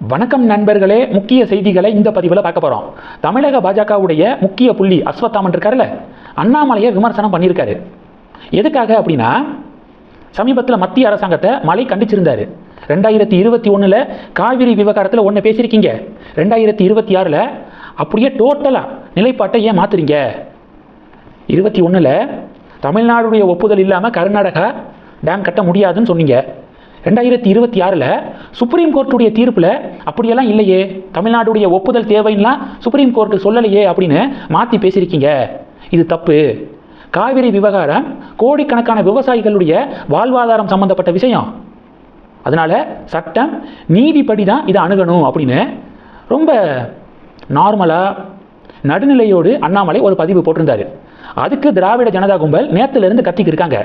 வணக்கம் நண்பர்களே, முக்கிய செய்திகளை இந்த பதிவில் பார்க்க போகிறோம். தமிழக பாஜகவுடைய முக்கிய புள்ளி அஸ்வத்தாமன் இருக்காருல்ல, அண்ணாமலையை விமர்சனம் பண்ணியிருக்காரு. எதுக்காக அப்படின்னா, சமீபத்தில் மத்திய அரசாங்கத்தை மலை கண்டிச்சிருந்தாரு. 2021 காவிரி விவகாரத்தில் ஒன்று பேசியிருக்கீங்க, 2026 அப்படியே டோட்டலாக நிலைப்பாட்டை ஏன் மாற்றுறீங்க? 21 தமிழ்நாடுடைய ஒப்புதல் இல்லாமல் கர்நாடகா டேம் கட்ட முடியாதுன்னு சொன்னீங்க. 2026 சுப்ரீம் கோர்ட்டுடைய தீர்ப்பில் அப்படியெல்லாம் இல்லையே, தமிழ்நாடுடைய ஒப்புதல் தேவைன்னா சுப்ரீம் கோர்ட்டு சொல்லலையே அப்படின்னு மாற்றி பேசியிருக்கீங்க. இது தப்பு. காவிரி விவகாரம் கோடிக்கணக்கான விவசாயிகளுடைய வாழ்வாதாரம் சம்பந்தப்பட்ட விஷயம். அதனால் சட்டம் நீதிப்படி தான் இதை அணுகணும் அப்படின்னு ரொம்ப நார்மலாக நடுநிலையோடு அண்ணாமலை ஒரு பதிவு போட்டிருந்தாரு. அதுக்கு திராவிட ஜனதா கும்பல் நேற்றுலேருந்து கத்திக்கு இருக்காங்க.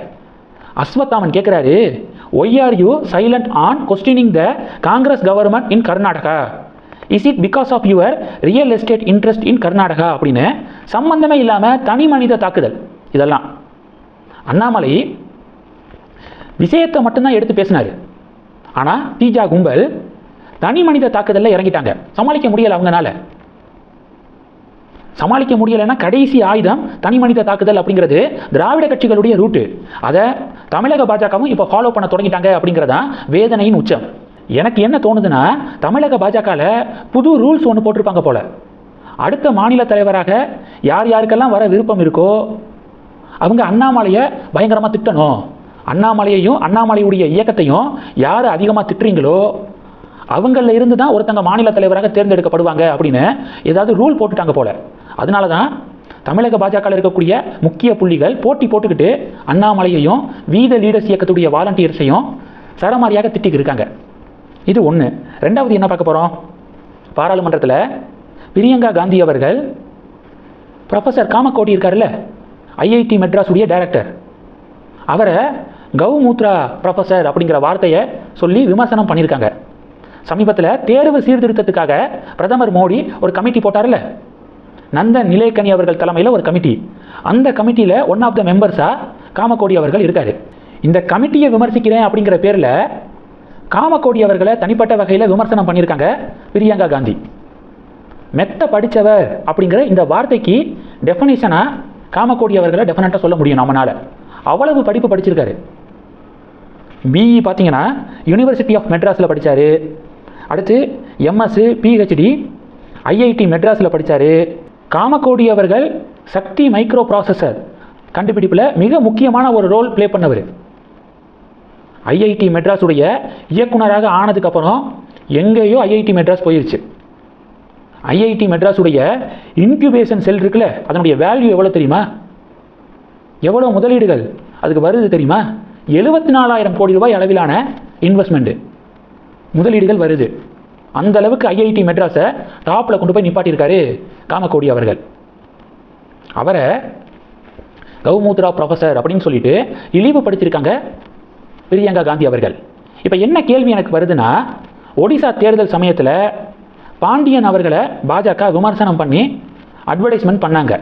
அஸ்வத்தாமன் கேட்குறாரு, why are you silent on questioning the Congress government in Karnataka? Is it because of your real estate interest in Karnataka? அப்படின்னு சம்பந்தமே இல்லாமல் தனி மனித தாக்குதல். இதெல்லாம் அண்ணாமலை விஷயத்தை மட்டும்தான் எடுத்து பேசினார். ஆனால் தீஜா கும்பல் தனி மனித தாக்குதலில் இறங்கிட்டாங்க. சமாளிக்க முடியலை, அவங்கனால சமாளிக்க முடியலைன்னா கடைசி ஆயுதம் தனி மனித தாக்குதல் அப்படிங்கிறது திராவிட கட்சிகளுடைய ரூட்டு. அதை தமிழக பாஜகவும் இப்போ ஃபாலோ பண்ண தொடங்கிட்டாங்க அப்படிங்கிறதான் வேதனையின் உச்சம். எனக்கு என்ன தோணுதுன்னா, தமிழக பாஜகவில் புது ரூல்ஸ் ஒன்று போட்டிருப்பாங்க போல. அடுத்த மாநில தலைவராக யார் யாருக்கெல்லாம் வர விருப்பம் இருக்கோ அவங்க அண்ணாமலையை பயங்கரமாக திட்டணும். அண்ணாமலையையும் அண்ணாமலையுடைய இயக்கத்தையும் யார் அதிகமாக திட்டுறீங்களோ அவங்கள இருந்து தான் ஒருத்தங்க மாநில தலைவராக தேர்ந்தெடுக்கப்படுவாங்க அப்படின்னு ஏதாவது ரூல் போட்டுட்டாங்க போல. அதனால தான் தமிழக பாஜகவில் இருக்கக்கூடிய முக்கிய புள்ளிகள் போட்டி போட்டுக்கிட்டு அண்ணாமலையையும் வீத லீடர்ஸ் இயக்கத்துடைய வாலண்டியர்ஸையும் சரமாரியாக திட்டிக்கு இருக்காங்க. இது ஒன்று. ரெண்டாவது என்ன பார்க்க போகிறோம், பாராளுமன்றத்தில் பிரியங்கா காந்தி அவர்கள் ப்ரொஃபஸர் காமக்கோடி இருக்கார்ல, ஐஐடி மெட்ராஸுடைய டைரக்டர், அவரை கௌமூத்ரா ப்ரொஃபஸர் அப்படிங்கிற வார்த்தையை சொல்லி விமர்சனம் பண்ணியிருக்காங்க. சமீபத்தில் தேர்வு சீர்திருத்தத்துக்காக பிரதமர் மோடி ஒரு கமிட்டி போட்டார்ல, நந்தன் நிலேக்கனி அவர்கள் தலைமையில் ஒரு கமிட்டி. அந்த கமிட்டியில் ஒன் ஆஃப் த மெம்பர்ஸாக காமக்கோடி அவர்கள் இருக்கார். இந்த கமிட்டியை விமர்சிக்கிறேன் அப்படிங்கிற பேரில் காமக்கோடி அவர்களை தனிப்பட்ட வகையில் விமர்சனம் பண்ணியிருக்காங்க பிரியங்கா காந்தி. மெத்த படித்தவர் அப்படிங்கிற இந்த வார்த்தைக்கு டெஃபனிஷனாக காமக்கோடி அவர்களை டெஃபினட்டாக சொல்ல முடியும் நம்மளால். அவ்வளவு படிப்பு படிச்சிருக்காரு. பிஇ பார்த்தீங்கன்னா யூனிவர்சிட்டி ஆஃப் மெட்ராஸில் படித்தார். அடுத்து எம்எஸ் பிஹெச்டி ஐஐடி மெட்ராஸில் படித்தார். காமக்கோடி அவர்கள் சக்தி மைக்ரோ ப்ராசஸர் கண்டுபிடிப்பில் மிக முக்கியமான ஒரு ரோல் ப்ளே பண்ணவர். ஐஐடி மெட்ராஸுடைய இயக்குனராக ஆனதுக்கப்புறம் எங்கேயோ ஐஐடி மெட்ராஸ் போயிருச்சு. ஐஐடி மெட்ராஸுடைய இன்குபேஷன் செல் இருக்குல்ல, அதனுடைய வேல்யூ எவ்வளோ தெரியுமா? எவ்வளோ முதலீடுகள் அதுக்கு வருது தெரியுமா? 74,000 கோடி ரூபாய் அளவிலான இன்வெஸ்ட்மெண்ட்டு முதலீடுகள் வருது. அந்த அளவுக்கு ஐஐடி மெட்ராஸை டாப்பில் கொண்டு போய் நிப்பாட்டியிருக்காரு காமக்கோடி அவர்கள். அவரை கௌமூத்ரா ப்ரொஃபஸர் அப்படின்னு சொல்லிட்டு இழிவுபடுத்தியிருக்காங்க பிரியங்கா காந்தி அவர்கள். இப்போ என்ன கேள்வி எனக்கு வருதுன்னா, ஒடிசா தேர்தல் சமயத்தில் பாண்டியன் அவர்களை பாஜக விமர்சனம் பண்ணி அட்வர்டைஸ்மெண்ட் பண்ணாங்க.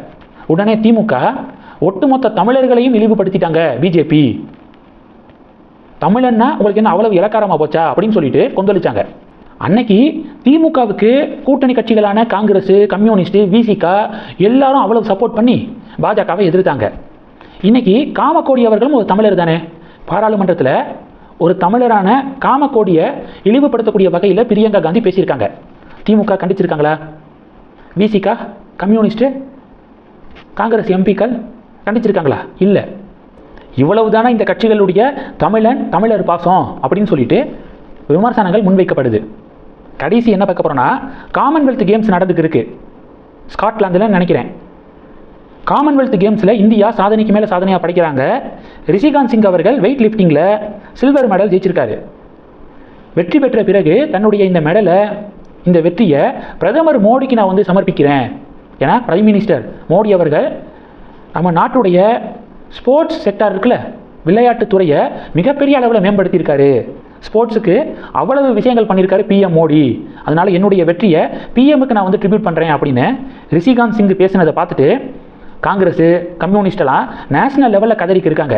உடனே திமுக ஒட்டுமொத்த தமிழர்களையும் இழிவுபடுத்திட்டாங்க. பிஜேபி தமிழன்னா உங்களுக்கு என்ன அவ்வளவு இலக்காரமாக போச்சா அப்படின்னு சொல்லிட்டு கொந்தளிச்சாங்க. அன்னைக்கு திமுகவுக்கு கூட்டணி கட்சிகளான காங்கிரஸ், கம்யூனிஸ்ட், விசிகா எல்லாரும் அவ்வளவு சப்போர்ட் பண்ணி பாஜகவை எதிர்த்தாங்க. இன்னைக்கு காமக்கோடி அவர்களும் ஒரு தமிழர் தானே. பாராளுமன்றத்தில் ஒரு தமிழரான காமக்கோடியை இழிவுபடுத்தக்கூடிய வகையில் பிரியங்கா காந்தி பேசியிருக்காங்க. திமுக கண்டிச்சிருக்காங்களா? விசிகா, கம்யூனிஸ்ட், காங்கிரஸ் எம்பிக்கள் கண்டிச்சிருக்காங்களா? இல்லை. இவ்வளவு தானே இந்த கட்சிகளுடைய தமிழன் தமிழர் பாசம் அப்படின்னு சொல்லிட்டு விமர்சனங்கள் முன்வைக்கப்படுது. கடைசி என்ன பார்க்க போகிறோன்னா, காமன்வெல்த் கேம்ஸ் நடந்துக்கு இருக்கு ஸ்காட்லாந்தில் நினைக்கிறேன். காமன்வெல்த் கேம்ஸில் இந்தியா சாதனைக்கு மேலே சாதனையாக படைக்கிறாங்க. ரிஷிகாந்த் சிங் அவர்கள் வெயிட் லிஃப்டிங்கில் சில்வர் மெடல் ஜெயிச்சிருக்காரு. வெற்றி பெற்ற பிறகு தன்னுடைய இந்த மெடலை, இந்த வெற்றியை பிரதமர் மோடிக்கு நான் வந்து சமர்ப்பிக்கிறேன். ஏன்னா பிரைம் மினிஸ்டர் மோடி அவர்கள் நம்ம நாட்டுடைய ஸ்போர்ட்ஸ் செக்டார் இருக்குல்ல, விளையாட்டுத்துறையை மிகப்பெரிய அளவில் மேம்படுத்தியிருக்காரு. ஸ்போர்ட்ஸுக்கு அவ்வளவு விஷயங்கள் பண்ணியிருக்காரு பிஎம் மோடி. அதனால் என்னுடைய வெற்றியை பிஎம்முக்கு நான் வந்து ட்ரிபியூட் பண்ணுறேன் அப்படின்னு ரிஷிகாந்த் சிங் பேசினதை பார்த்துட்டு காங்கிரஸ், கம்யூனிஸ்டெல்லாம் நேஷனல் லெவலில் கதறிக்கு இருக்காங்க.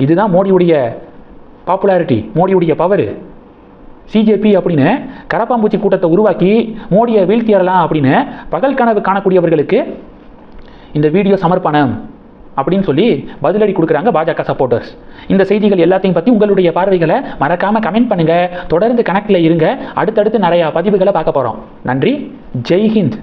இதுதான் மோடியுடைய பாப்புலாரிட்டி, மோடியுடைய பவர். சிஜேபி அப்படின்னு கரப்பாம்பூச்சி கூட்டத்தை உருவாக்கி மோடியை வீழ்த்தியறலாம் அப்படின்னு பகல் கனவு காணக்கூடியவர்களுக்கு இந்த வீடியோ சமர்ப்பணம் அப்படின்னு சொல்லி பதிலடி கொடுக்குறாங்க பாஜக சப்போர்ட்டர்ஸ். இந்த செய்திகள் எல்லாத்தையும் பற்றி உங்களுடைய பார்வைகளை மறக்காமல் கமெண்ட் பண்ணுங்கள். தொடர்ந்து கணக்கில் இருங்க. அடுத்தடுத்து நிறையா பதிவுகளை பார்க்க போகிறோம். நன்றி. ஜெய் ஹிந்த்.